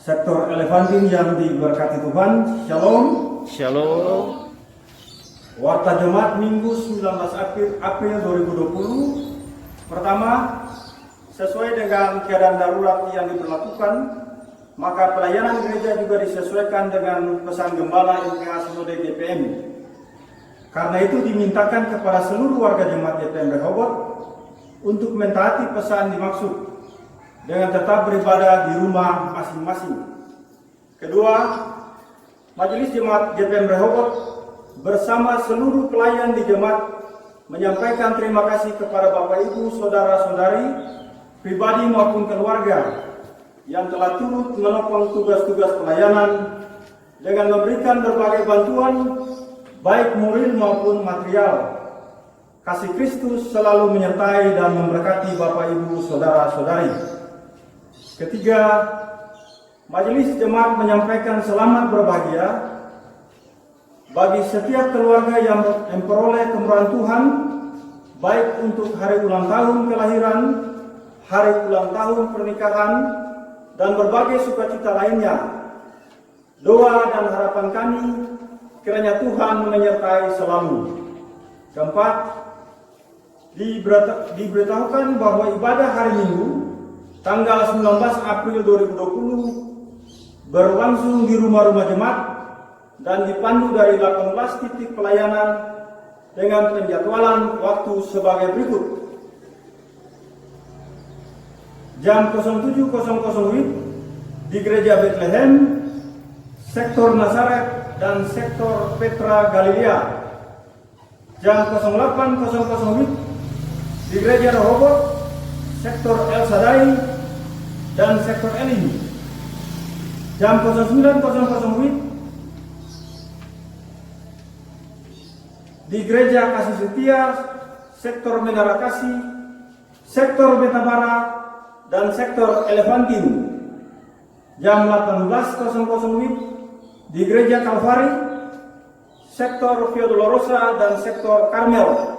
Sektor Elefantin yang diberkati Tuhan, Shalom. Shalom. Warta Jemaat Minggu 19 April 2020. Pertama, sesuai dengan keadaan darurat yang diberlakukan, maka pelayanan gereja juga disesuaikan dengan pesan Gembala MPH Sinode GPM. Karena itu dimintakan kepada seluruh warga jemaat GPM Rehoboth untuk mentaati pesan dimaksud dengan tetap beribadah di rumah masing-masing. Kedua, Majelis Jemaat GPM Rehoboth bersama seluruh pelayan di jemaat menyampaikan terima kasih kepada Bapak Ibu, Saudara-saudari, pribadi maupun keluarga yang telah turut menopang tugas-tugas pelayanan dengan memberikan berbagai bantuan baik moral maupun material. Kasih Kristus selalu menyertai dan memberkati Bapak Ibu, Saudara-saudari. Ketiga, Majelis Jemaat menyampaikan selamat berbahagia bagi setiap keluarga yang memperoleh kemurahan Tuhan, baik untuk hari ulang tahun kelahiran, hari ulang tahun pernikahan, dan berbagai sukacita lainnya. Doa dan harapan kami kiranya Tuhan menyertai selalu. Keempat, diberitahukan bahwa ibadah hari Minggu tanggal 19 April 2020 berlangsung di rumah-rumah jemaat dan dipandu dari 18 titik pelayanan dengan penjadwalan waktu sebagai berikut. Jam 07.00 WIB di Gereja Bethlehem, Sektor Nazaret dan Sektor Petra Galilea. Jam 08.00 WIB di Gereja Rehoboth, Sektor El Shaddai dan Sektor Elim. Jam 09.00 WIB di Gereja Kasih Setia, Sektor Menara Kasih, Sektor Betabara, dan Sektor Elefantin. Jam 18.00 WIB di Gereja Kalvari, Sektor Via Dolorosa dan Sektor Karmel.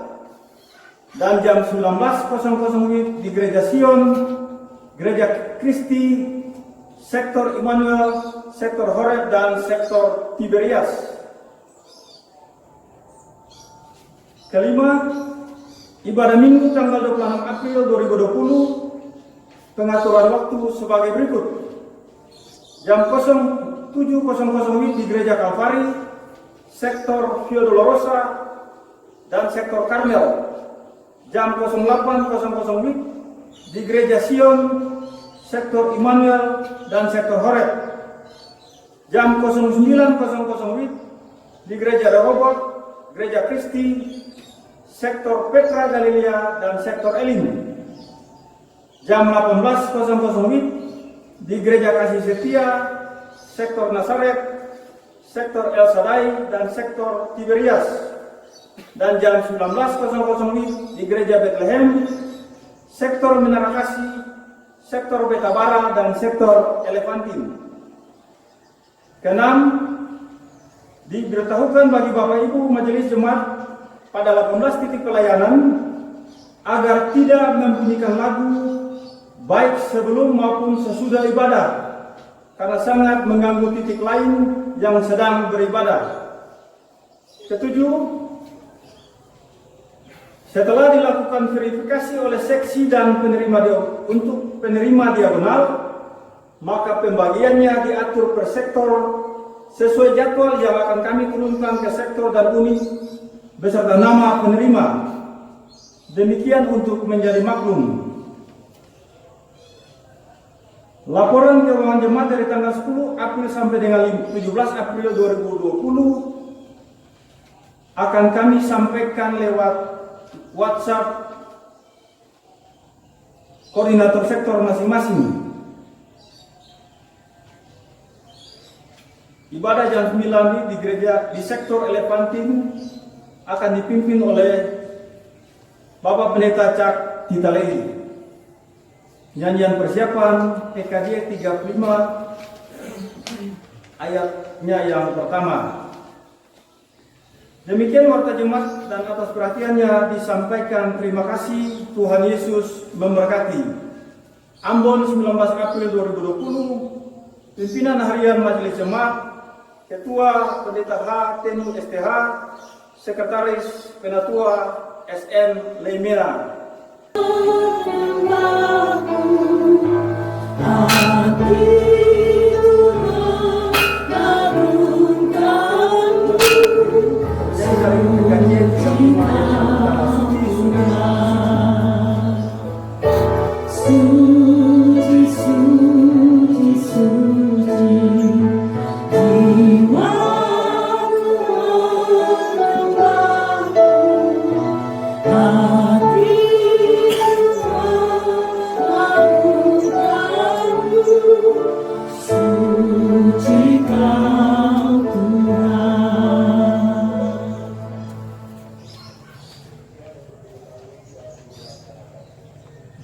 Dan jam 19.00 WIB di Gereja Sion, Gereja Kristi, Sektor Immanuel, Sektor Horeb, dan Sektor Tiberias. Kelima, ibadah Minggu tanggal 26 April 2020, pengaturan waktu sebagai berikut. Jam 07.00 WIB di Gereja Kalvari, Sektor Via Dolorosa, dan Sektor Karmel. Jam 08.00 WIB di Gereja Sion, Sektor Immanuel, dan Sektor Horeb. Jam 09.00 WIB di Gereja Rehoboth, Gereja Kristi, Sektor Petra Galilea, dan Sektor Elim. Jam 18.00 WIB di Gereja Kasih Setia, Sektor Nazaret, Sektor El Shaddai, dan Sektor Tiberias. Dan jam 19.00 WIB di Gereja Bethlehem, Sektor Menara Kasih, Sektor Betabara, dan Sektor Elefantin. Keenam, diberitahukan bagi Bapak Ibu Majelis Jemaat pada 18 titik pelayanan agar tidak membunyikan lagu baik sebelum maupun sesudah ibadah karena sangat mengganggu titik lain yang sedang beribadah. Ketujuh, setelah dilakukan verifikasi oleh seksi dan untuk penerima diagonal, maka pembagiannya diatur per sektor sesuai jadwal yang akan kami turunkan ke sektor dan unit beserta nama penerima. Demikian untuk menjadi maklum. Laporan keuangan jemaat dari tanggal 10 April sampai dengan 17 April 2020 akan kami sampaikan lewat WhatsApp koordinator sektor masing-masing. Ibadah jam 9 di gereja di Sektor Elefantin akan dipimpin oleh Bapak Pendeta Cak Titalei. Nyanyian persiapan PKJ 35 ayatnya yang pertama. Demikian warta jemaat dan atas perhatiannya disampaikan terima kasih. Tuhan Yesus memberkati. Ambon 19 April 2020 Pimpinan Harian Majelis Jemaat, Ketua Pendeta H. Tenu STH, Sekretaris Penatua SN Leimera.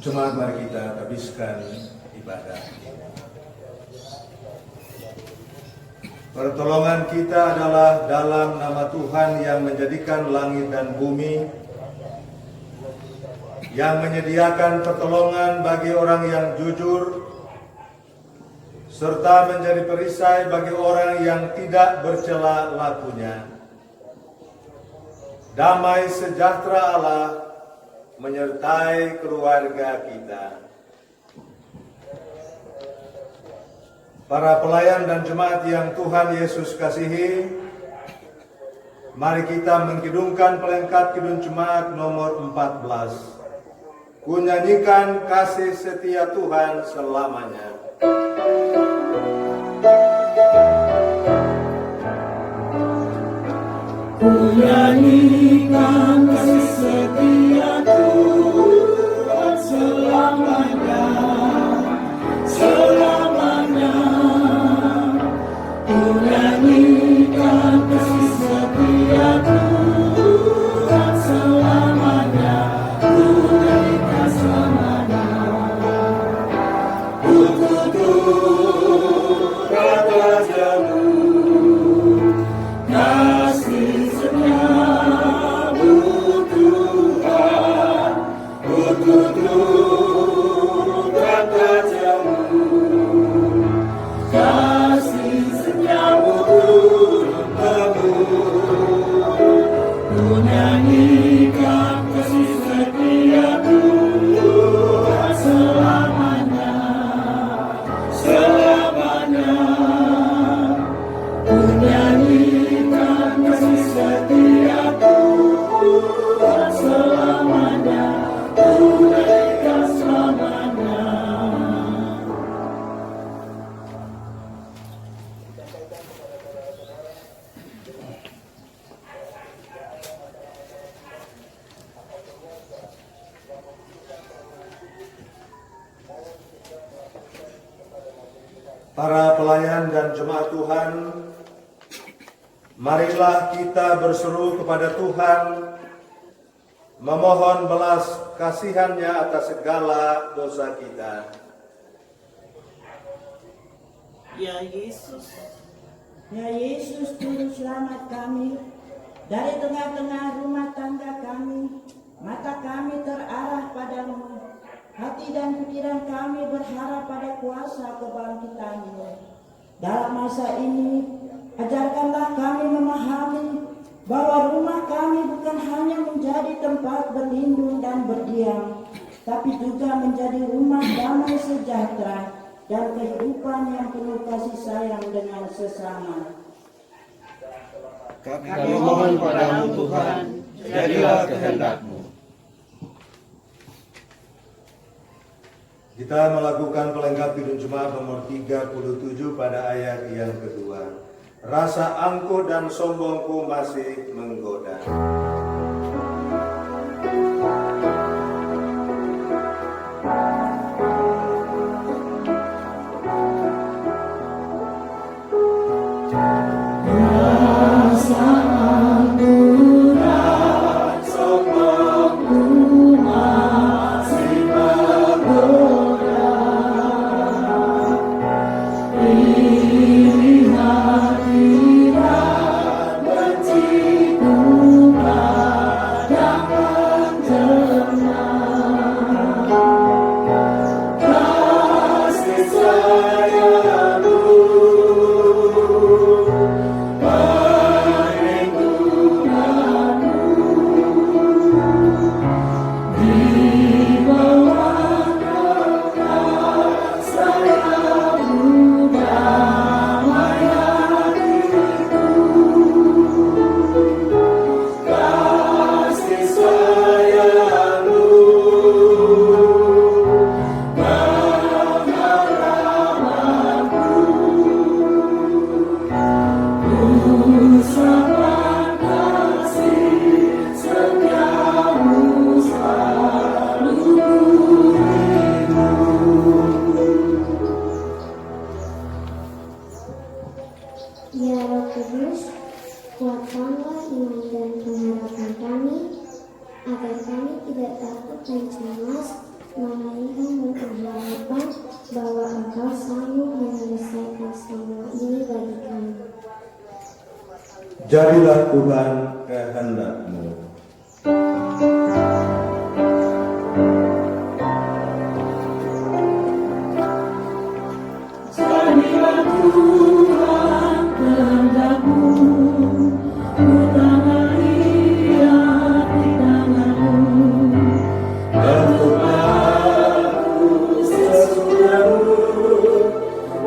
Jemaat, mari kita habiskan ibadah. Pertolongan kita adalah dalam nama Tuhan yang menjadikan langit dan bumi, yang menyediakan pertolongan bagi orang yang jujur, serta menjadi perisai bagi orang yang tidak bercela lakunya. Damai sejahtera Allah menyertai keluarga kita. Para pelayan dan jemaat yang Tuhan Yesus kasihi, mari kita mengkidungkan pelengkap kidung jemaat nomor 14. Ku nyanyikan kasih setia Tuhan selamanya. Ku nyanyikan kasih setia Tuhan selamanya, selamanya. Ku nyanyikan kasih setia Tuhan selamanya, ku nyanyikan selamanya. Ku tutur kata jamu, kasih setiamu Tuhan, ku tutur kata jamu, kasih setiamu Tuhanku. Ku nyanyikan kasih setia Tuhan selamanya, selamanya. Ku nyanyikan kasih setia Tuhan selamanya, ku nyanyikan selamanya. Para pelayan dan jemaat Tuhan, marilah kita berseru kepada Tuhan, memohon belas kasihan-Nya atas segala dosa kita. Ya Yesus, Juru selamat kami, dari tengah-tengah rumah tangga kami, mata kami terarah padamu, hati dan pikiran kami berharap pada kuasa kebangkitan-Mu. Dalam masa ini, ajarkanlah kami memahami bahwa rumah kami bukan hanya menjadi tempat berlindung dan berdiam, tapi juga menjadi rumah damai sejahtera dan kehidupan yang penuh kasih sayang dengan sesama. Kami mohon padamu Tuhan, jadilah kehendak-Mu. Kita melakukan pelengkap kidung jemaat nomor 37 pada ayat yang kedua. Rasa angkuh dan sombongku masih menggoda. Irilah hadirat benciku. jadilah Tuhan kehendak-Mu. Jadilah Tuhan kehendak-Mu, utama ia di tangan-Mu. Bentuklah aku sesudah-Mu,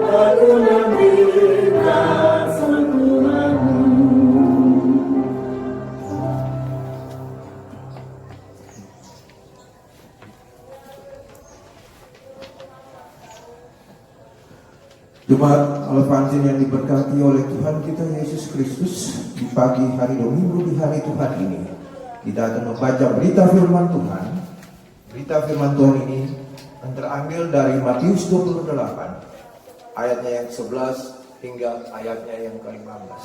aku nantikan sempurna-Mu. Jemaat Alfansin yang diberkati oleh Tuhan kita Yesus Kristus, di pagi hari Dominggu di hari Tuhan ini kita akan membaca berita firman Tuhan. Berita firman Tuhan ini akan terambil dari Matius 28 ayatnya yang 11 hingga ayatnya yang ke-15.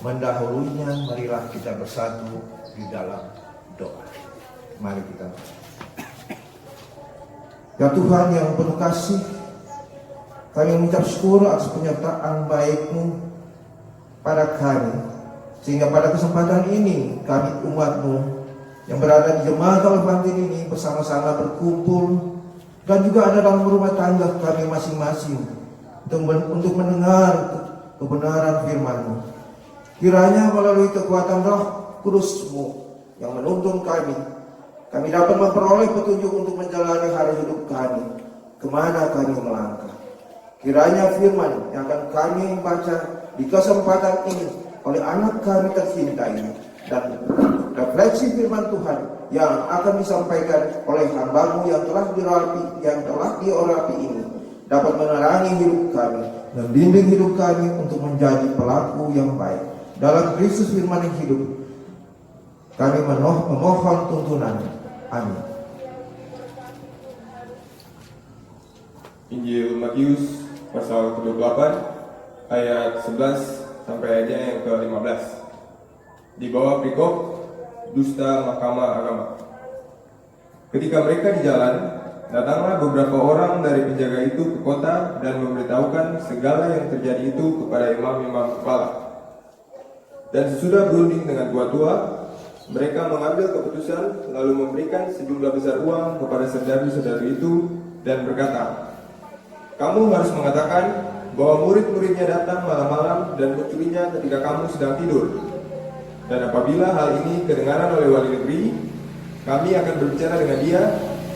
Mendahulunya marilah kita bersatu di dalam doa. Mari kita baca. Ya Tuhan yang penuh kasih, kami mengucap syukur atas penyertaan baik-Mu pada kami, sehingga pada kesempatan ini kami umat-Mu yang berada di jemaat Alfansin ini bersama-sama berkumpul dan juga ada dalam rumah tangga kami masing-masing untuk mendengar kebenaran firman-Mu. Kiranya melalui kekuatan Roh Kudus-Mu yang menuntun kami dapat memperoleh petunjuk untuk menjalani hari hidup kami, kemana kami melangkah. Kiranya firman yang akan kami baca di kesempatan ini oleh anak kami tercinta ini, dan refleksi firman Tuhan yang akan disampaikan oleh hamba-Mu yang telah diurapi ini dapat menerangi hidup kami, membimbing hidup kami untuk menjadi pelaku yang baik dalam Kristus firman yang hidup. Kami memohon tuntunan. Amin. Injil Matius pasal ke-28 ayat 11 sampai ayatnya yang ke-15. Di bawah perikop dusta Mahkamah Agama. Ketika mereka di jalan, datanglah beberapa orang dari penjaga itu ke kota dan memberitahukan segala yang terjadi itu kepada imam-imam kepala. Dan sesudah berunding dengan tua-tua, mereka mengambil keputusan lalu memberikan sejumlah besar uang kepada saudara-saudara itu dan berkata, "Kamu harus mengatakan bahwa murid-muridnya datang malam-malam dan mencurinya ketika kamu sedang tidur. Dan apabila hal ini kedengaran oleh wali negeri, kami akan berbicara dengan dia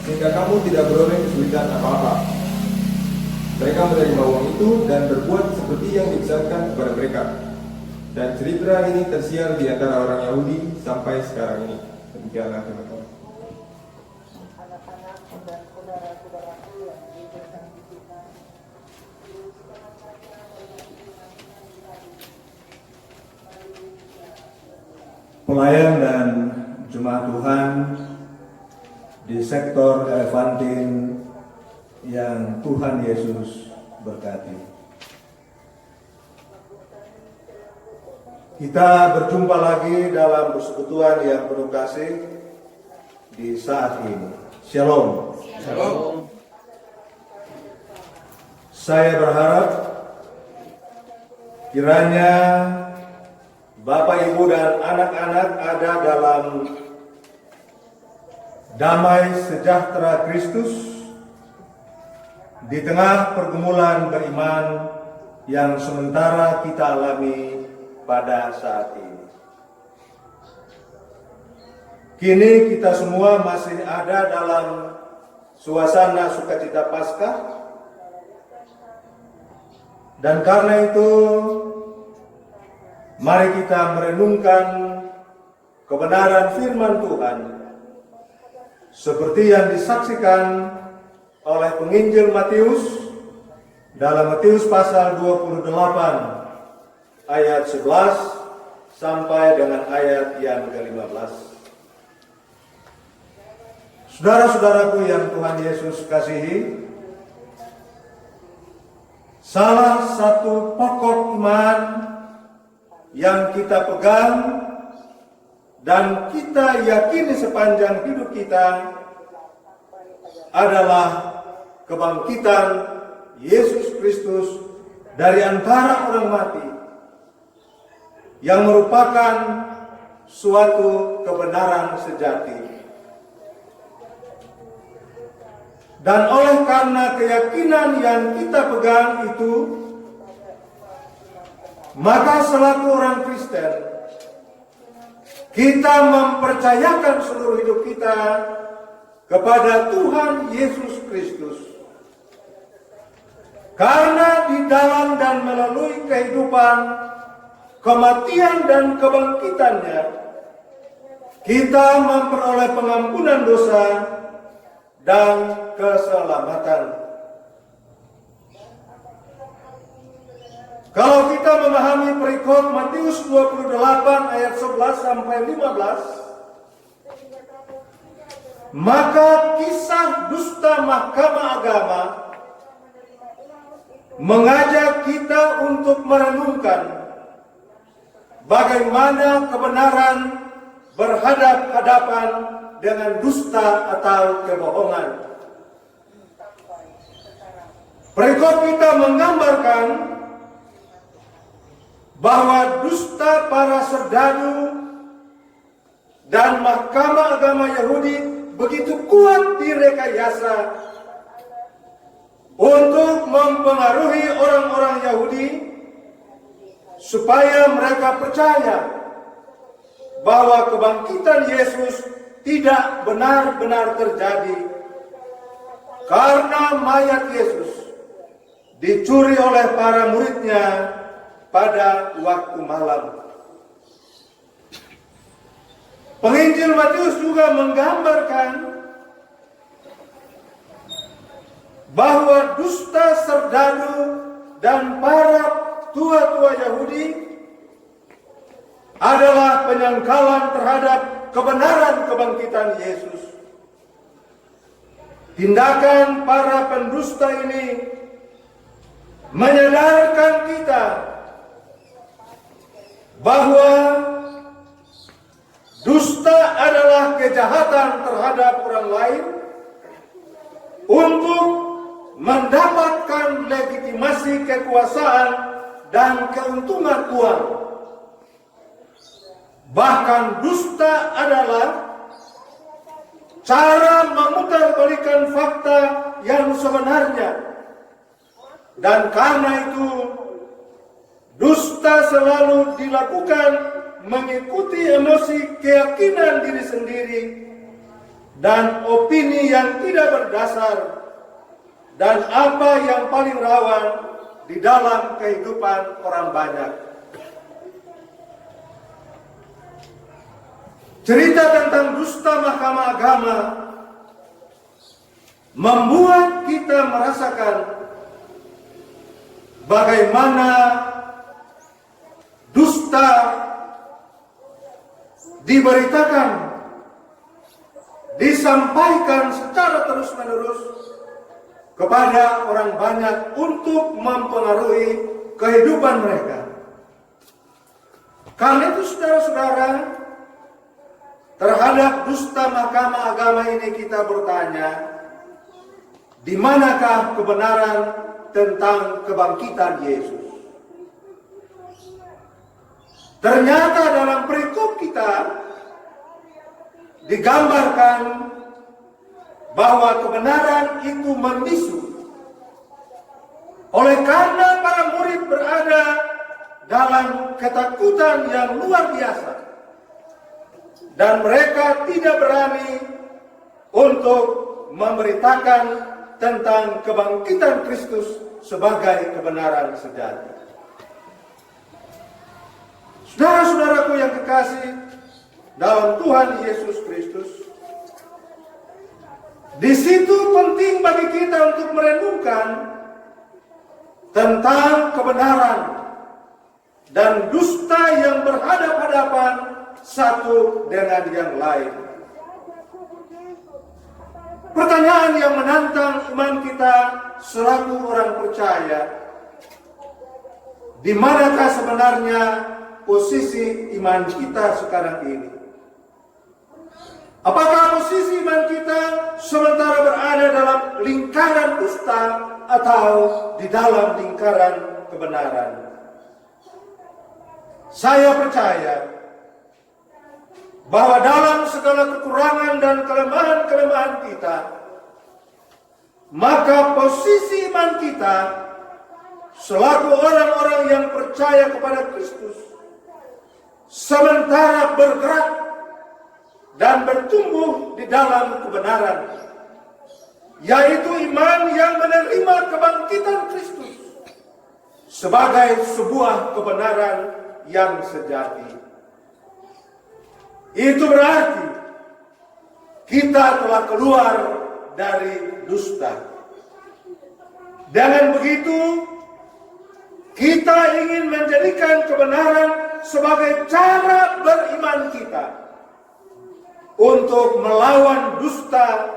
sehingga kamu tidak beroleh kesulitan apa-apa." Mereka menerima uang itu dan berbuat seperti yang dipesankan kepada mereka. Dan cerita ini tersiar di antara orang Yahudi sampai sekarang ini. Demikianlah firman Tuhan. Pelayan dan jemaat Tuhan di sektor Alfansin yang Tuhan Yesus berkati. Kita berjumpa lagi dalam persekutuan yang penuh kasih di saat ini. Shalom. Shalom. Saya berharap kiranya Bapak, Ibu, dan anak-anak ada dalam damai sejahtera Kristus di tengah pergumulan beriman yang sementara kita alami pada saat ini. Kini kita semua masih ada dalam suasana sukacita Paskah, dan karena itu mari kita merenungkan kebenaran firman Tuhan seperti yang disaksikan oleh penginjil Matius dalam Matius pasal 28 ayat 11 sampai dengan ayat yang ke-15. Saudara-saudaraku yang Tuhan Yesus kasihi, salah satu pokok iman yang kita pegang dan kita yakini sepanjang hidup kita adalah kebangkitan Yesus Kristus dari antara orang mati, yang merupakan suatu kebenaran sejati. Dan oleh karena keyakinan yang kita pegang itu, maka selaku orang Kristen, kita mempercayakan seluruh hidup kita kepada Tuhan Yesus Kristus. Karena di dalam dan melalui kehidupan, kematian dan kebangkitannya, kita memperoleh pengampunan dosa dan keselamatan. Kalau kita memahami perikop Matius 28 ayat 11 sampai 15, maka kisah dusta mahkamah agama mengajak kita untuk merenungkan bagaimana kebenaran berhadap-hadapan dengan dusta atau kebohongan. Perikop kita menggambarkan bahwa dusta para serdadu dan mahkamah agama Yahudi begitu kuat direkayasa untuk mempengaruhi orang-orang Yahudi supaya mereka percaya bahwa kebangkitan Yesus tidak benar-benar terjadi karena mayat Yesus dicuri oleh para muridnya pada waktu malam. Penginjil Matius juga menggambarkan bahwa dusta serdadu dan para tua-tua Yahudi adalah penyangkalan terhadap kebenaran kebangkitan Yesus. Tindakan para pendusta ini menyadarkan kita bahwa dusta adalah kejahatan terhadap orang lain untuk mendapatkan legitimasi kekuasaan dan keuntungan uang. Bahkan dusta adalah cara memutarbalikan fakta yang sebenarnya. Dan karena itu, dusta selalu dilakukan mengikuti emosi keyakinan diri sendiri dan opini yang tidak berdasar dan apa yang paling rawan di dalam kehidupan orang banyak. Cerita tentang dusta mahkamah agama membuat kita merasakan bagaimana dusta diberitakan, disampaikan secara terus-menerus kepada orang banyak untuk mempengaruhi kehidupan mereka. Karena itu saudara-saudara, terhadap dusta mahkamah agama ini kita bertanya, di manakah kebenaran tentang kebangkitan Yesus? Ternyata dalam perikop kita digambarkan bahwa kebenaran itu membisu. Oleh karena para murid berada dalam ketakutan yang luar biasa dan mereka tidak berani untuk memberitakan tentang kebangkitan Kristus sebagai kebenaran sejati. Saudara-saudaraku yang kekasih dalam Tuhan Yesus Kristus, di situ penting bagi kita untuk merenungkan tentang kebenaran dan dusta yang berhadapan-hadapan satu dengan yang lain. Pertanyaan yang menantang iman kita selaku orang percaya, di manakah sebenarnya posisi iman kita sekarang ini? Apakah posisi iman kita sementara berada dalam lingkaran dusta atau di dalam lingkaran kebenaran? Saya percaya bahwa dalam segala kekurangan dan kelemahan-kelemahan kita, maka posisi iman kita selaku orang-orang yang percaya kepada Kristus sementara bergerak dan bertumbuh di dalam kebenaran, yaitu iman yang menerima kebangkitan Kristus sebagai sebuah kebenaran yang sejati. Itu berarti kita telah keluar dari dusta. Dengan begitu, kita ingin menjadikan kebenaran sebagai cara beriman kita untuk melawan dusta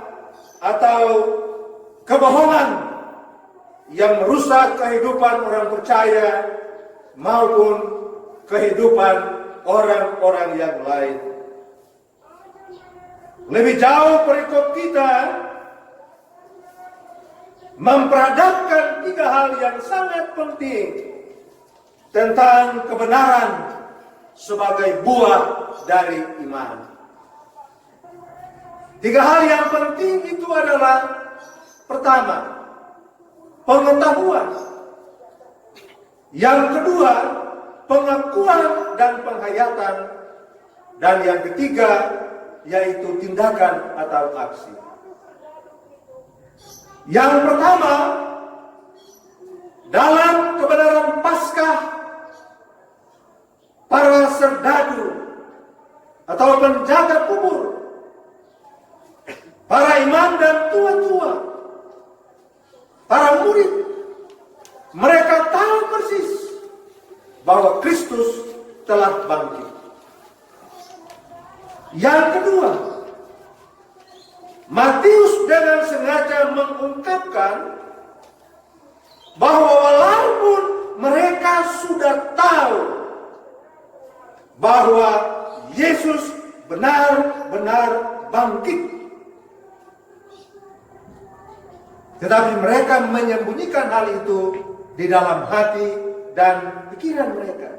atau kebohongan yang merusak kehidupan orang percaya maupun kehidupan orang-orang yang lain. Lebih jauh perikop kita memperhadapkan 3 hal yang sangat penting tentang kebenaran sebagai buah dari iman. 3 hal yang penting itu adalah: pertama, pengetahuan; yang kedua, pengakuan dan penghayatan; dan yang ketiga, yaitu tindakan atau aksi. Yang pertama, dalam kebenaran Paskah, para serdadu atau penjaga kubur, para imam dan tua-tua, para murid, mereka tahu persis bahwa Kristus telah bangkit. Yang kedua, Matius dengan sengaja mengungkapkan bahwa walaupun mereka sudah tahu bahwa Yesus benar-benar bangkit, tetapi mereka menyembunyikan hal itu di dalam hati dan pikiran mereka.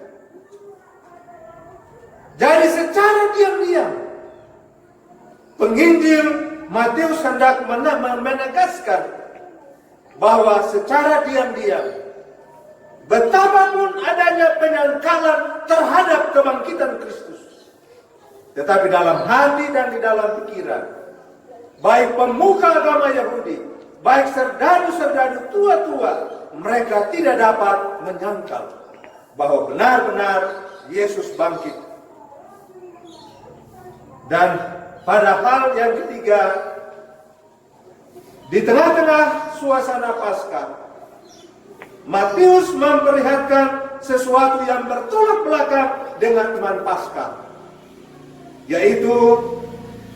Jadi secara diam-diam, penginjil Matius hendak menegaskan bahwa secara diam-diam, betapapun adanya penyangkalan terhadap kebangkitan Kristus, tetapi dalam hati dan di dalam pikiran, baik pemuka agama Yahudi, baik serdadu-serdadu tua-tua, mereka tidak dapat menyangkal bahwa benar-benar Yesus bangkit. Dan pada hal yang ketiga, di tengah-tengah suasana Paskah, Matius memperlihatkan sesuatu yang bertolak belakang dengan iman Paskah, yaitu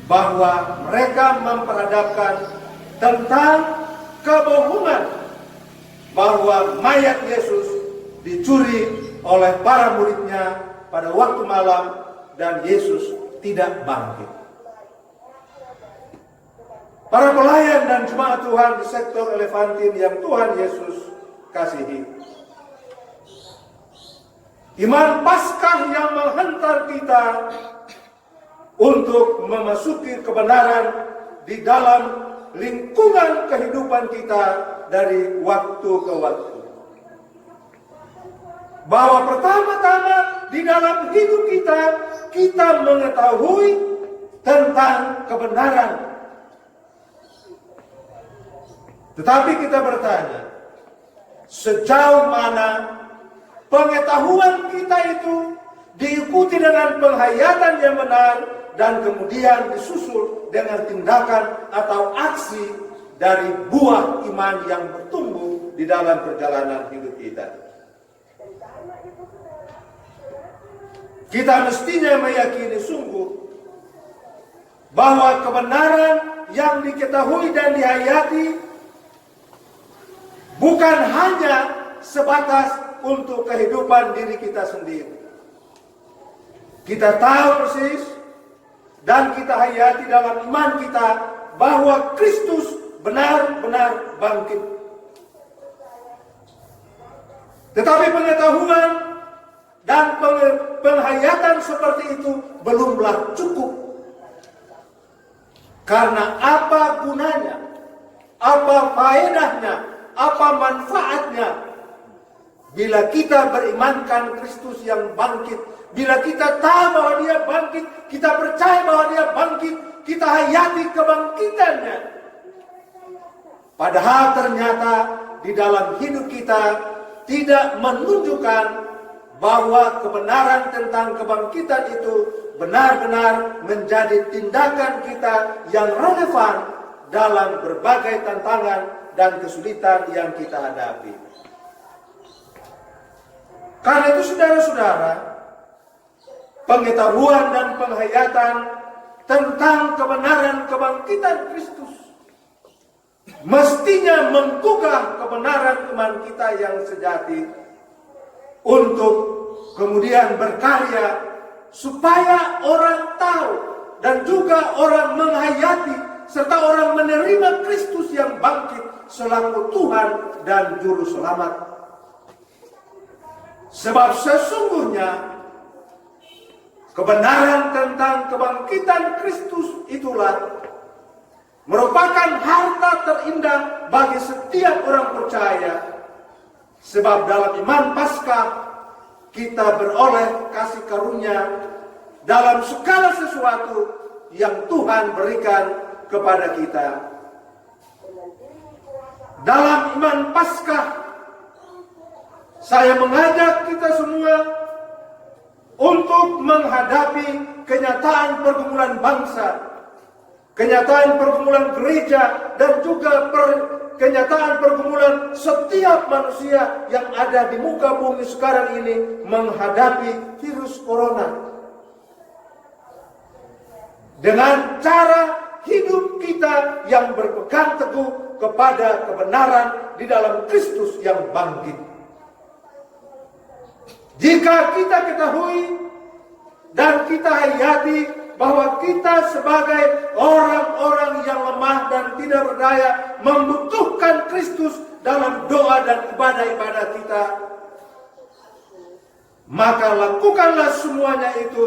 bahwa mereka memperhadapkan tentang kebohongan bahwa mayat Yesus dicuri oleh para muridnya pada waktu malam dan Yesus tidak bangkit. Para pelayan dan jemaat Tuhan di sektor Elefantin yang Tuhan Yesus kasihi, iman Paskah yang menghantar kita untuk memasuki kebenaran di dalam lingkungan kehidupan kita dari waktu ke waktu. Bahwa pertama-tama di dalam hidup kita mengetahui tentang kebenaran. Tetapi kita bertanya, sejauh mana pengetahuan kita itu diikuti dengan penghayatan yang benar dan kemudian disusul dengan tindakan atau aksi dari buah iman yang bertumbuh di dalam perjalanan hidup kita. Kita mestinya meyakini sungguh bahwa kebenaran yang diketahui dan dihayati bukan hanya sebatas untuk kehidupan diri kita sendiri. Kita tahu persis dan kita hayati dalam iman kita bahwa Kristus benar-benar bangkit. Tetapi pengetahuan dan penghayatan seperti itu belumlah cukup. Karena apa gunanya, apa faedahnya, apa manfaatnya bila kita berimankan Kristus yang bangkit, bila kita tahu bahwa dia bangkit, kita percaya bahwa dia bangkit, kita hayati kebangkitannya. Padahal ternyata di dalam hidup kita tidak menunjukkan bahwa kebenaran tentang kebangkitan itu benar-benar menjadi tindakan kita yang relevan dalam berbagai tantangan dan kesulitan yang kita hadapi. Karena itu saudara-saudara, pengetahuan dan penghayatan tentang kebenaran kebangkitan Kristus mestinya menggugah kebenaran iman kita yang sejati untuk kemudian berkarya supaya orang tahu dan juga orang menghayati serta orang menerima Kristus yang bangkit selaku Tuhan dan Juru Selamat. Sebab sesungguhnya kebenaran tentang kebangkitan Kristus itulah merupakan harta terindah bagi setiap orang percaya. Sebab dalam iman Paskah kita beroleh kasih karunia dalam segala sesuatu yang Tuhan berikan kepada kita. Dalam iman Paskah saya mengajak kita semua untuk menghadapi kenyataan pergumulan bangsa, kenyataan pergumulan gereja, dan juga kenyataan pergumulan setiap manusia yang ada di muka bumi sekarang ini menghadapi virus corona. Dengan cara hidup kita yang berpegang teguh kepada kebenaran di dalam Kristus yang bangkit. Jika kita ketahui dan kita hayati bahwa kita sebagai orang-orang yang lemah dan tidak berdaya membutuhkan Kristus dalam doa dan ibadah-ibadah kita, maka lakukanlah semuanya itu,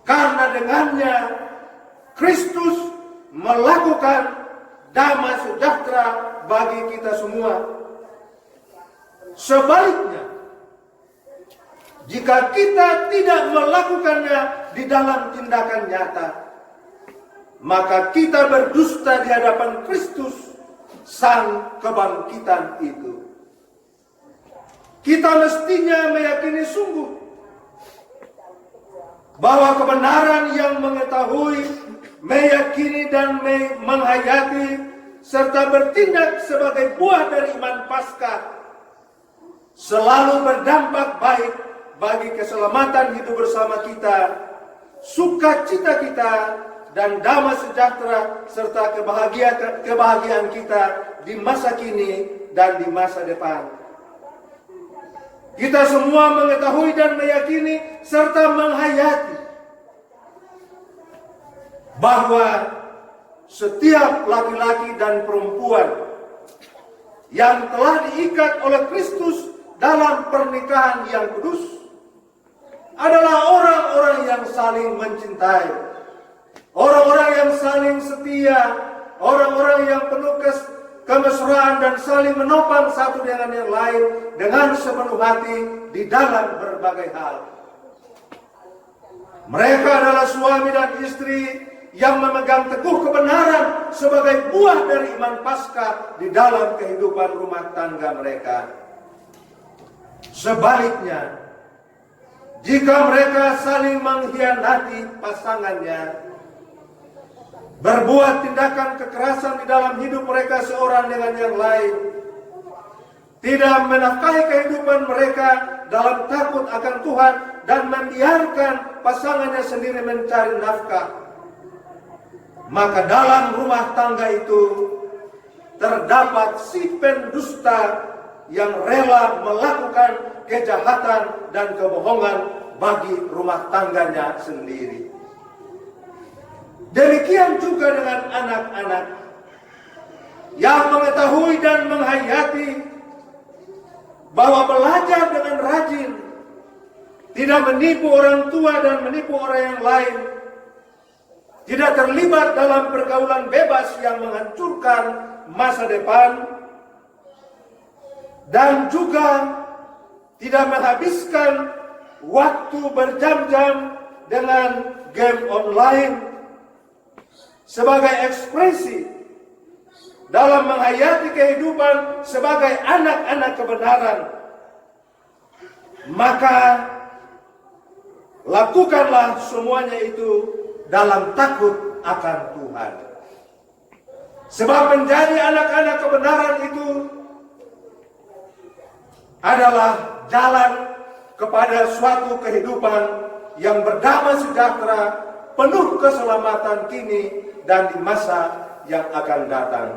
karena dengannya Kristus melakukan damai sejahtera bagi kita semua. Sebaliknya, jika kita tidak melakukannya di dalam tindakan nyata, maka kita berdusta di hadapan Kristus, Sang Kebangkitan itu. Kita mestinya meyakini sungguh bahwa kebenaran yang mengetahui, meyakini dan menghayati serta bertindak sebagai buah dari iman Paskah selalu berdampak baik bagi keselamatan hidup bersama kita, sukacita kita, dan damai sejahtera serta kebahagiaan kita di masa kini dan di masa depan. Kita semua mengetahui dan meyakini serta menghayati bahwa setiap laki-laki dan perempuan yang telah diikat oleh Kristus dalam pernikahan yang kudus adalah orang-orang yang saling mencintai, orang-orang yang saling setia, orang-orang yang penuh kemesraan dan saling menopang satu dengan yang lain dengan sepenuh hati di dalam berbagai hal. Mereka adalah suami dan istri yang memegang teguh kebenaran sebagai buah dari iman Paskah di dalam kehidupan rumah tangga mereka. Sebaliknya, jika mereka saling mengkhianati pasangannya, berbuat tindakan kekerasan di dalam hidup mereka seorang dengan yang lain, tidak menafkahi kehidupan mereka dalam takut akan Tuhan dan membiarkan pasangannya sendiri mencari nafkah, maka dalam rumah tangga itu terdapat si pendusta yang rela melakukan kejahatan dan kebohongan bagi rumah tangganya sendiri. Demikian juga dengan anak-anak yang mengetahui dan menghayati bahwa belajar dengan rajin tidak menipu orang tua dan menipu orang yang lain, tidak terlibat dalam pergaulan bebas yang menghancurkan masa depan, dan juga tidak menghabiskan waktu berjam-jam dengan game online sebagai ekspresi dalam menghayati kehidupan sebagai anak-anak kebenaran. Maka lakukanlah semuanya itu dalam takut akan Tuhan. Sebab menjadi anak-anak kebenaran itu adalah jalan kepada suatu kehidupan yang berdamai sejahtera, penuh keselamatan kini dan di masa yang akan datang.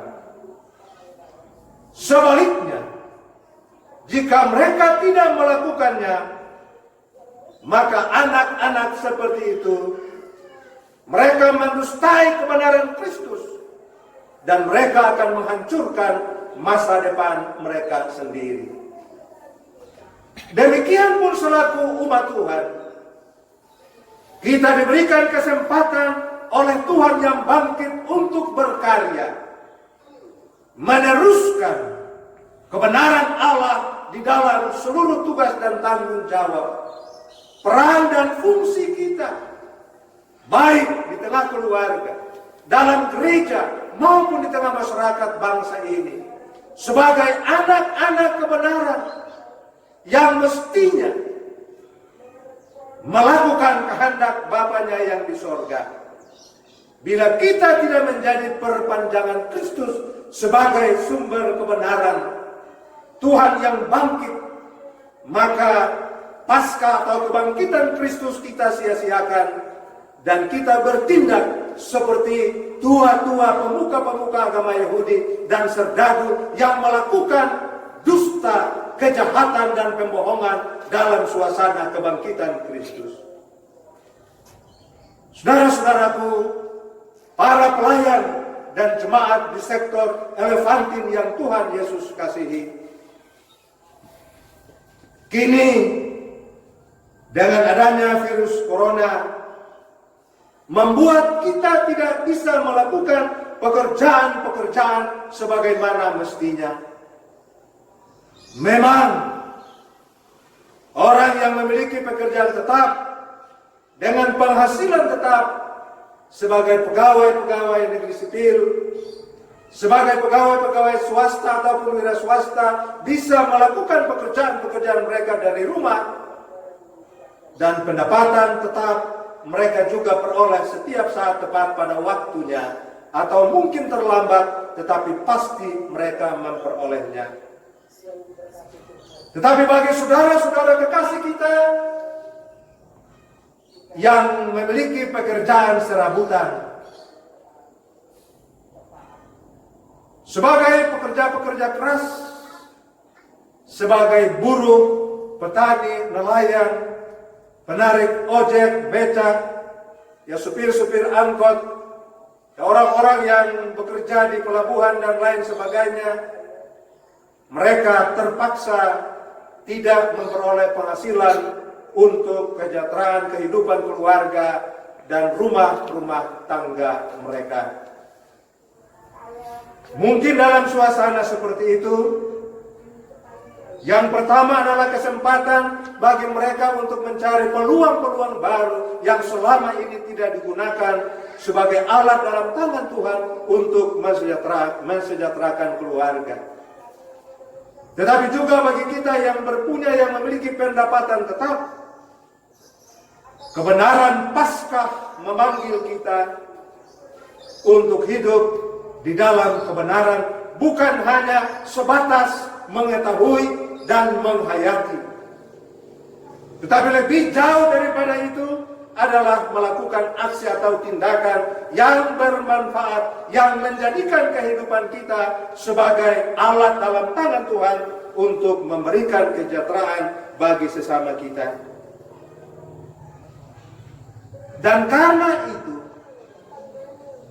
Sebaliknya, jika mereka tidak melakukannya, maka anak-anak seperti itu mereka mendustai kebenaran Kristus dan mereka akan menghancurkan masa depan mereka sendiri. Demikian pun selaku umat Tuhan, kita diberikan kesempatan oleh Tuhan yang bangkit untuk berkarya, meneruskan kebenaran Allah di dalam seluruh tugas dan tanggung jawab, peran dan fungsi kita, baik di tengah keluarga, dalam gereja, maupun di tengah masyarakat bangsa ini, sebagai anak-anak kebenaran yang mestinya melakukan kehendak Bapanya yang di sorga. Bila kita tidak menjadi perpanjangan Kristus sebagai sumber kebenaran Tuhan yang bangkit, maka pasca atau kebangkitan Kristus kita sia-siakan dan kita bertindak seperti tua-tua pemuka-pemuka agama Yahudi dan serdadu yang melakukan dusta, kejahatan dan pembohongan dalam suasana kebangkitan Kristus. Saudara-saudaraku, para pelayan dan jemaat di sektor Elefantin yang Tuhan Yesus kasihi, kini dengan adanya virus corona membuat kita tidak bisa melakukan pekerjaan-pekerjaan sebagaimana mestinya. Memang orang yang memiliki pekerjaan tetap dengan penghasilan tetap sebagai pegawai-pegawai negeri sipil, sebagai pegawai-pegawai swasta ataupun wira swasta bisa melakukan pekerjaan-pekerjaan mereka dari rumah, dan pendapatan tetap mereka juga peroleh setiap saat tepat pada waktunya, atau mungkin terlambat tetapi pasti mereka memperolehnya. Tetapi bagi saudara-saudara kekasih kita yang memiliki pekerjaan serabutan, sebagai pekerja-pekerja keras, sebagai buruh, petani, nelayan, penarik ojek, becak, ya supir-supir angkot, ya orang-orang yang bekerja di pelabuhan dan lain sebagainya, mereka terpaksa tidak memperoleh penghasilan untuk kesejahteraan kehidupan keluarga dan rumah-rumah tangga mereka. Mungkin dalam suasana seperti itu, yang pertama adalah kesempatan bagi mereka untuk mencari peluang-peluang baru yang selama ini tidak digunakan sebagai alat dalam tangan Tuhan untuk mensejahterakan keluarga. Tetapi juga bagi kita yang memiliki pendapatan tetap, kebenaran Paskah memanggil kita untuk hidup di dalam kebenaran, bukan hanya sebatas mengetahui dan menghayati, tetapi lebih jauh daripada itu adalah melakukan aksi atau tindakan yang bermanfaat, yang menjadikan kehidupan kita sebagai alat dalam tangan Tuhan untuk memberikan kesejahteraan bagi sesama kita. Dan karena itu,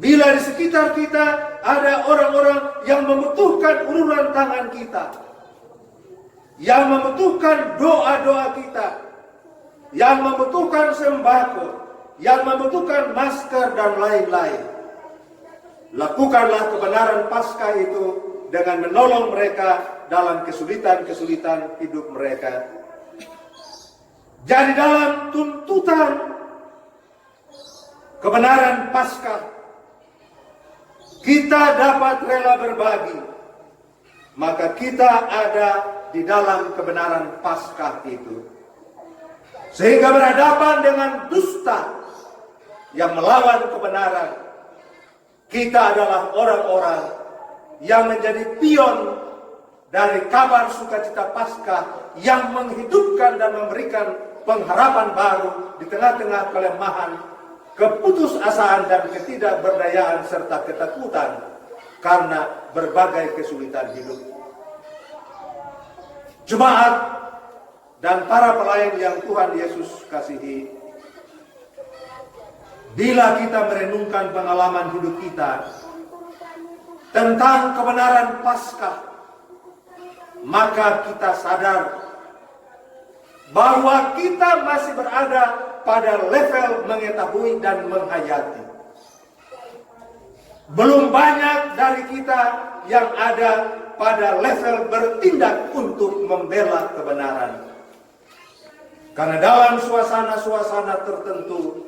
bila di sekitar kita ada orang-orang yang membutuhkan uluran tangan kita, yang membutuhkan doa-doa kita, yang membutuhkan sembako, yang membutuhkan masker dan lain-lain. Lakukanlah kebenaran Paskah itu dengan menolong mereka dalam kesulitan-kesulitan hidup mereka. Jadi dalam tuntutan kebenaran Paskah, kita dapat rela berbagi, maka kita ada di dalam kebenaran Paskah itu. Sehingga berhadapan dengan dusta yang melawan kebenaran, kita adalah orang-orang yang menjadi pion dari kabar sukacita Paskah yang menghidupkan dan memberikan pengharapan baru di tengah-tengah kelemahan, keputusasaan dan ketidakberdayaan serta ketakutan karena berbagai kesulitan hidup. Jemaat dan para pelayan yang Tuhan Yesus kasihi, bila kita merenungkan pengalaman hidup kita tentang kebenaran Paskah, maka kita sadar bahwa kita masih berada pada level mengetahui dan menghayati. Belum banyak dari kita yang ada pada level bertindak untuk membela kebenaran. Karena dalam suasana-suasana tertentu,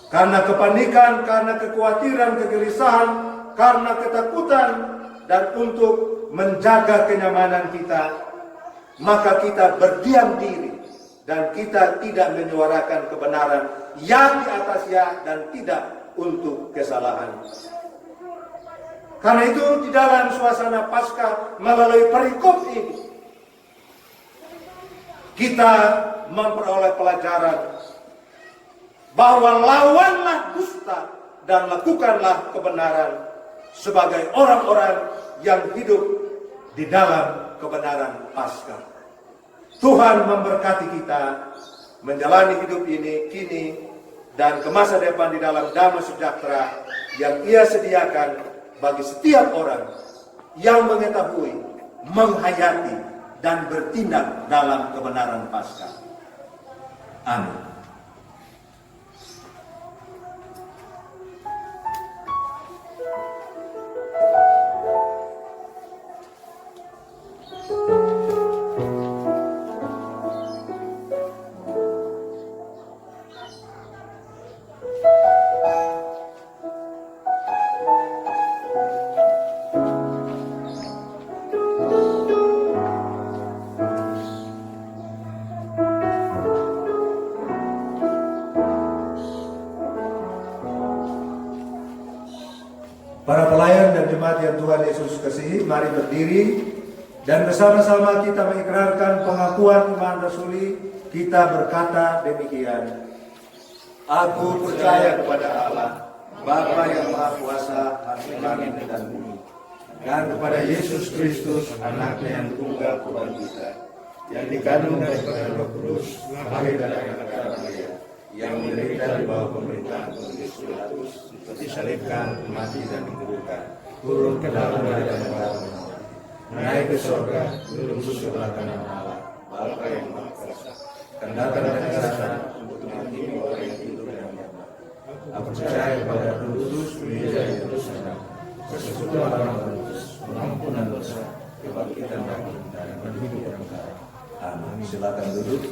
karena kepanikan, karena kekhawatiran, kegelisahan, karena ketakutan, dan untuk menjaga kenyamanan kita, maka kita berdiam diri dan kita tidak menyuarakan kebenaran yang di atas ya dan tidak untuk kesalahan. Karena itu di dalam suasana Paskah melalui perikop ini, kita memperoleh pelajaran bahwa lawanlah dusta dan lakukanlah kebenaran sebagai orang-orang yang hidup di dalam kebenaran Paskah. Tuhan memberkati kita menjalani hidup ini kini dan ke masa depan di dalam damai sejahtera yang Ia sediakan bagi setiap orang yang mengetahui, menghayati, dan bertindak dalam kebenaran Paskah. Amin. Para pelayan dan jemaat yang Tuhan Yesus kasihi, mari berdiri dan bersama-sama kita mengikrarkan pengakuan iman rasuli. Kita berkata demikian: Aku percaya kepada Allah, Bapa yang Maha Kuasa atas langit dan bumi, dan kepada Yesus Kristus, Anaknya yang tunggal Tuhan kita, yang dikandung daripada Roh Kudus, lahir dari anak Maria, yang menderita di bawah pemerintahan Pontius Pilatus, disalibkan, mati dan dikuburkan, turun ke dalam kerajaan Allah, naik ke surga, duduk sebelah kanan Allah, Bapa yang Maha Kuasa, akan datang dari sana untuk menghakimi orang yang hidup dan yang mati. Aku percaya kepada Roh Kudus, gereja yang terus ada, persekutuan orang kudus, pengampunan dosa, kebangkitan bagi dan berhidup yang kekal. Amin. Silakan duduk.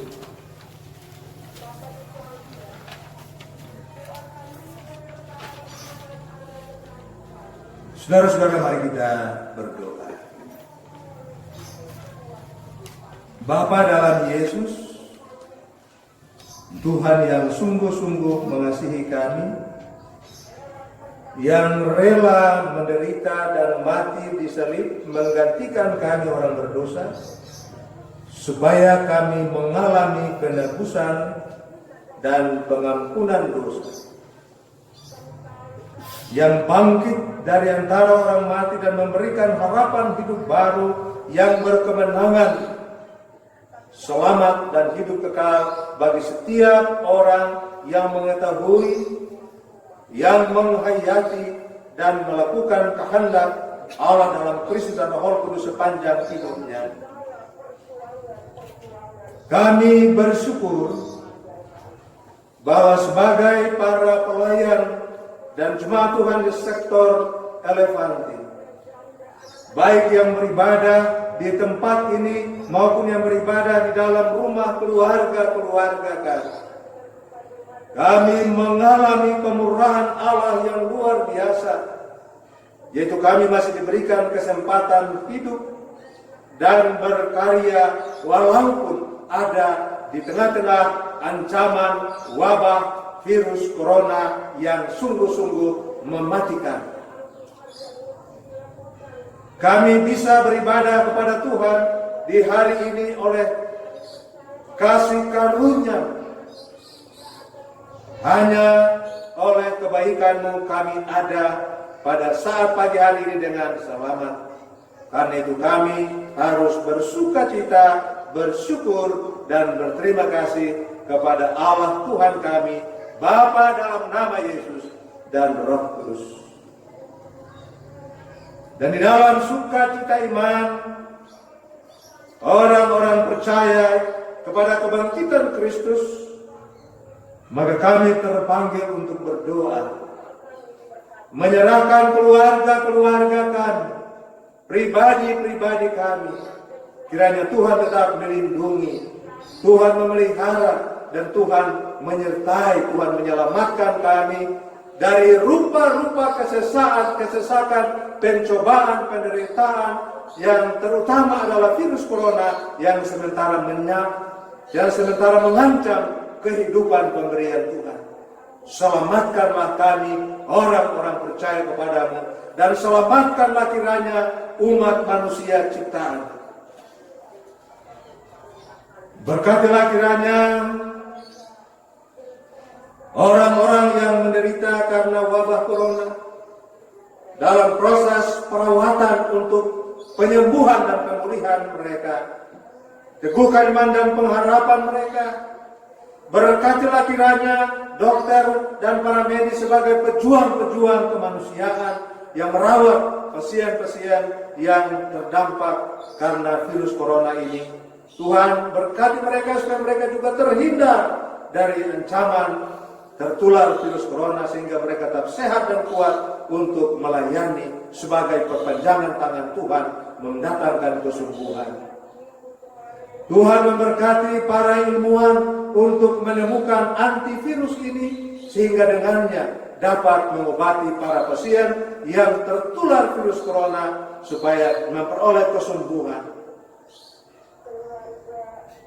Saudara-saudara, mari kita berdoa. Bapa dalam Yesus, Tuhan yang sungguh-sungguh mengasihi kami, yang rela menderita dan mati di salib menggantikan kami orang berdosa, supaya kami mengalami penebusan dan pengampunan dosa, yang bangkit dari antara orang mati dan memberikan harapan hidup baru yang berkemenangan, selamat dan hidup kekal bagi setiap orang yang mengetahui, yang menghayati dan melakukan kehendak Allah dalam Kristus dan Roh Kudus sepanjang hidupnya. Kami bersyukur bahwa sebagai para pelayan dan jemaat Tuhan di sektor Elevante, baik yang beribadah di tempat ini maupun yang beribadah di dalam rumah keluarga-keluarga kami mengalami kemurahan Allah yang luar biasa, yaitu kami masih diberikan kesempatan hidup dan berkarya walaupun ada di tengah-tengah ancaman wabah virus corona yang sungguh-sungguh mematikan. Kami bisa beribadah kepada Tuhan di hari ini oleh kasih karunia. Hanya oleh kebaikan-Mu kami ada pada saat pagi hari ini dengan selamat. Karena itu kami harus bersukacita, bersyukur, dan berterima kasih kepada Allah Tuhan kami, Bapa dalam nama Yesus dan Roh Kudus. Dan di dalam sukacita iman, orang-orang percaya kepada kebangkitan Kristus, maka kami terpanggil untuk berdoa, menyerahkan keluarga-keluarga kami, pribadi-pribadi kami. Kiranya Tuhan tetap melindungi, Tuhan memelihara, dan Tuhan menyertai, Tuhan menyelamatkan kami dari rupa-rupa kesesakan, pencobaan, penderitaan, yang terutama adalah virus corona yang sementara mengancam kehidupan pemberian Tuhan. Selamatkanlah kami, orang-orang percaya kepadamu, dan selamatkanlah kiranya umat manusia ciptaan. Berkatilah kiranya orang-orang yang menderita karena wabah corona dalam proses perawatan untuk penyembuhan dan pemulihan mereka. Teguhkan iman dan pengharapan mereka. Berkatilah kiranya dokter dan para medis sebagai pejuang-pejuang kemanusiaan yang merawat pasien-pasien yang terdampak karena virus corona ini. Tuhan berkati mereka supaya mereka juga terhindar dari ancaman tertular virus corona sehingga mereka tetap sehat dan kuat untuk melayani sebagai perpanjangan tangan Tuhan mendatangkan kesembuhan. Tuhan memberkati para ilmuwan untuk menemukan antivirus ini sehingga dengannya dapat mengobati para pasien yang tertular virus corona supaya memperoleh kesembuhan.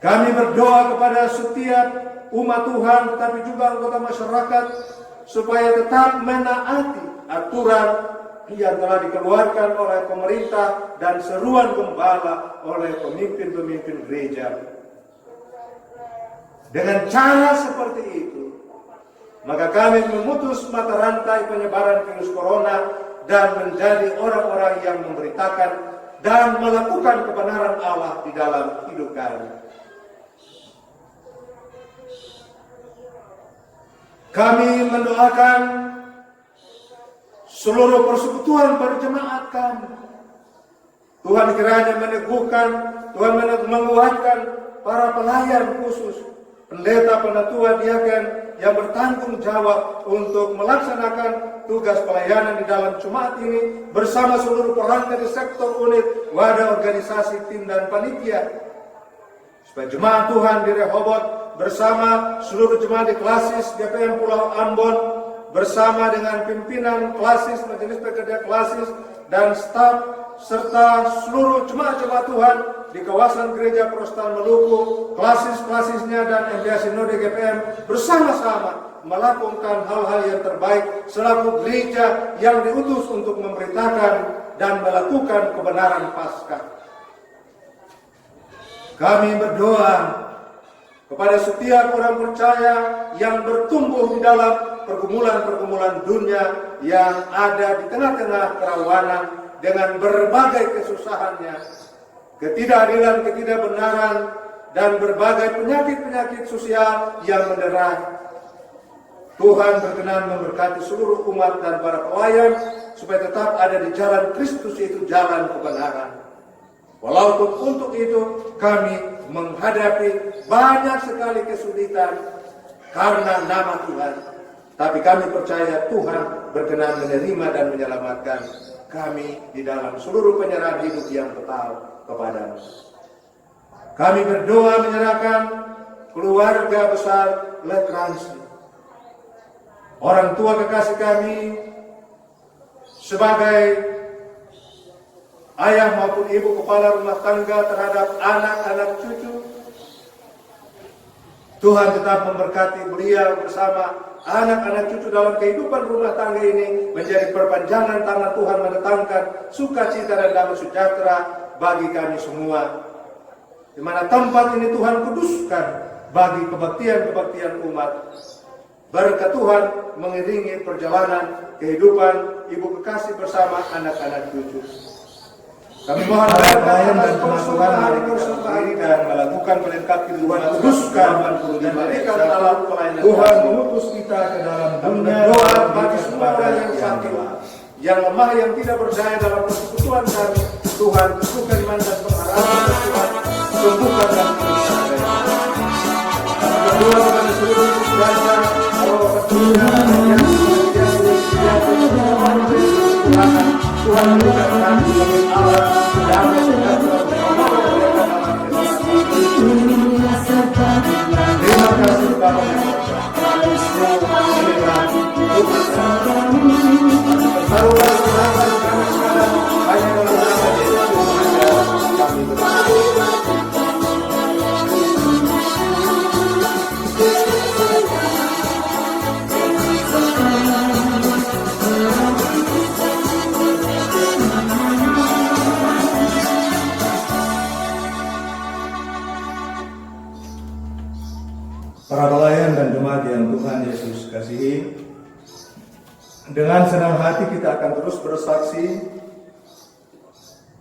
Kami berdoa kepada setiap umat Tuhan tetapi juga anggota masyarakat supaya tetap menaati aturan yang telah dikeluarkan oleh pemerintah dan seruan gembala oleh pemimpin-pemimpin gereja. Dengan cara seperti itu, maka kami memutus mata rantai penyebaran virus corona dan menjadi orang-orang yang memberitakan dan melakukan kebenaran Allah di dalam hidup kami. Kami mendoakan seluruh persekutuan berjemaat kami. Tuhan kiranya meneguhkan, Tuhan menguatkan para pelayan khusus, pendeta, penatua, diaken yang bertanggung jawab untuk melaksanakan tugas pelayanan di dalam jemaat ini bersama seluruh perangkat di sektor unit, wadah, organisasi, tim, dan panitia. Supaya jemaat Tuhan di Rehoboth bersama seluruh jemaat di Klasis GPM Pulau Ambon bersama dengan pimpinan Klasis, majelis pekerja Klasis, dan staf serta seluruh jemaat-jemaat Tuhan di kawasan Gereja Protestan Maluku, Klasis-Klasisnya, dan MBA Sinode GPM bersama-sama melakukan hal-hal yang terbaik selaku gereja yang diutus untuk memberitakan dan melakukan kebenaran Paskah. Kami berdoa kepada setiap orang percaya yang bertumbuh di dalam pergumulan-pergumulan dunia yang ada di tengah-tengah kerawanan dengan berbagai kesusahannya, ketidakadilan, ketidakbenaran, dan berbagai penyakit-penyakit sosial yang mendera. Tuhan berkenan memberkati seluruh umat dan para pelayan supaya tetap ada di jalan Kristus, yaitu jalan kebenaran. Walaupun untuk itu kami menghadapi banyak sekali kesulitan karena nama Tuhan, tapi kami percaya Tuhan berkenan menerima dan menyelamatkan kami di dalam seluruh penyerahan hidup yang total kepada-Mu. Kami berdoa menyerahkan keluarga besar Lekransi, orang tua kekasih kami, sebagai ayah maupun ibu kepala rumah tangga terhadap anak-anak cucu. Tuhan tetap memberkati beliau bersama anak-anak cucu dalam kehidupan rumah tangga ini, menjadi perpanjangan tangan Tuhan, mendatangkan sukacita dan damai sejahtera bagi kami semua. Di mana tempat ini Tuhan kuduskan bagi kebaktian-kebaktian umat. Berkat Tuhan mengiringi perjalanan kehidupan ibu kekasih bersama anak-anak cucu. Kami mohon pelayan dan pengasuhan hari ini dan melakukan melengkapi Tuhan kuduskan dan mereka dalam pelayanan. Tuhan mengutus kita ke dalam dunia. Doa bagi semua orang yang sakit, yang lemah, yang tidak berdaya dalam persekutuan kami. Tuhan teguhkan iman dan pengharapan Tuhan, sembuhkan dan pulihkan. Berdoa kepada seluruh gereja, roh Tuhan yang Tuhan memberikan kami sebagai Allah damai sejahtera. Terima kasih Bapa yang para pelayan dan jemaat yang Tuhan Yesus kasihi, dengan senang hati kita akan terus bersaksi,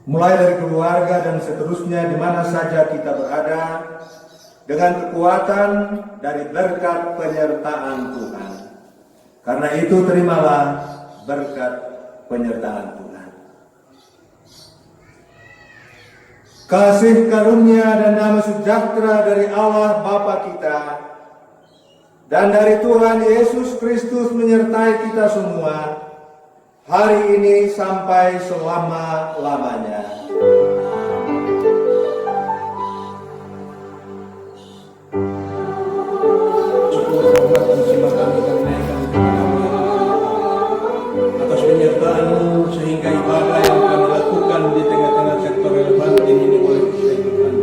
mulai dari keluarga dan seterusnya di mana saja kita berada, dengan kekuatan dari berkat penyertaan Tuhan. Karena itu terimalah berkat penyertaan Tuhan. Kasih karunia dan damai sejahtera dari Allah Bapa kita dan dari Tuhan Yesus Kristus menyertai kita semua hari ini sampai selama-lamanya. Atas penyertaan-Mu sehingga ibadah yang kami lakukan di tengah-tengah sektor relevan ini boleh dilakukan.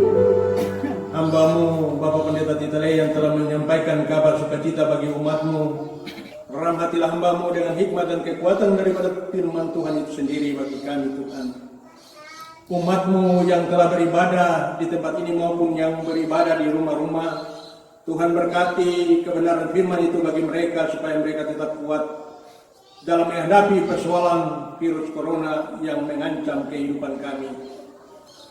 Hamba-Mu Bapak Pendeta Titale yang telah menyampaikan kabar sukacita bagi umat-Mu, rahmatilah hamba-Mu dengan hikmat dan kekuatan daripada firman Tuhan itu sendiri bagi kami Tuhan. Umat-Mu yang telah beribadah di tempat ini maupun yang beribadah di rumah-rumah, Tuhan berkati kebenaran firman itu bagi mereka supaya mereka tetap kuat dalam menghadapi persoalan virus corona yang mengancam kehidupan kami.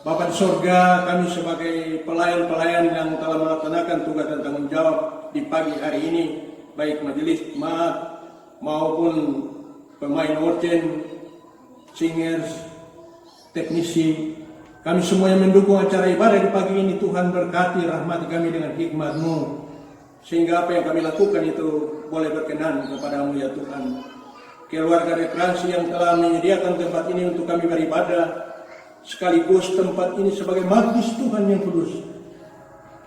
Bapa di surga, kami sebagai pelayan-pelayan yang telah melaksanakan tugas dan tanggung jawab di pagi hari ini, baik majelis jemaat maupun pemain organ, singers, teknisi, kami semua yang mendukung acara ibadah di pagi ini, Tuhan berkati rahmati kami dengan hikmat-Mu, sehingga apa yang kami lakukan itu boleh berkenan kepada-Mu ya Tuhan. Keluarga Lekransi yang telah menyediakan tempat ini untuk kami beribadah, sekaligus tempat ini sebagai majlis Tuhan yang kudus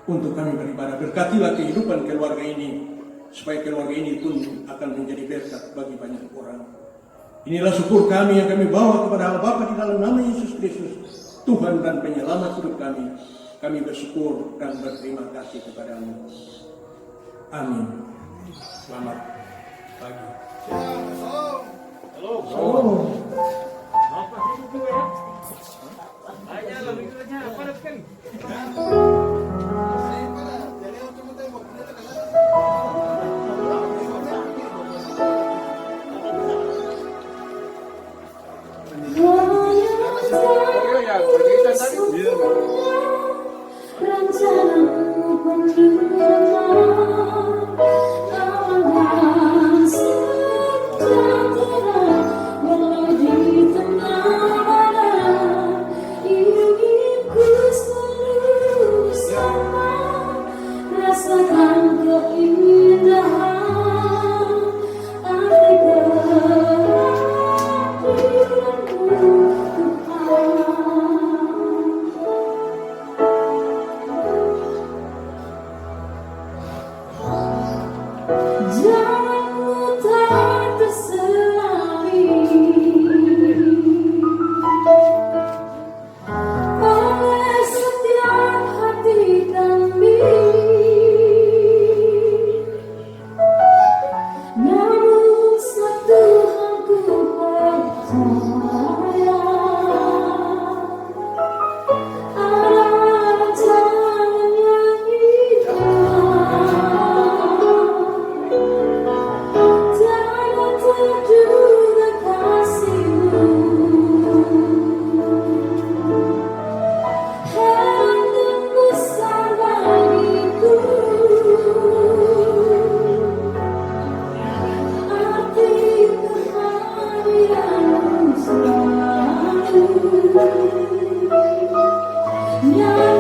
untuk kami beribadah. Berkatilah kehidupan keluarga ini, supaya keluarga ini pun akan menjadi berkat bagi banyak orang. Inilah syukur kami yang kami bawa kepada Allah Bapa di dalam nama Yesus Kristus, Tuhan dan penyelamat hidup kami. Kami bersyukur dan berterima kasih kepada-Mu. Amin. Selamat pagi. Halo. Berlebih tenang Nyari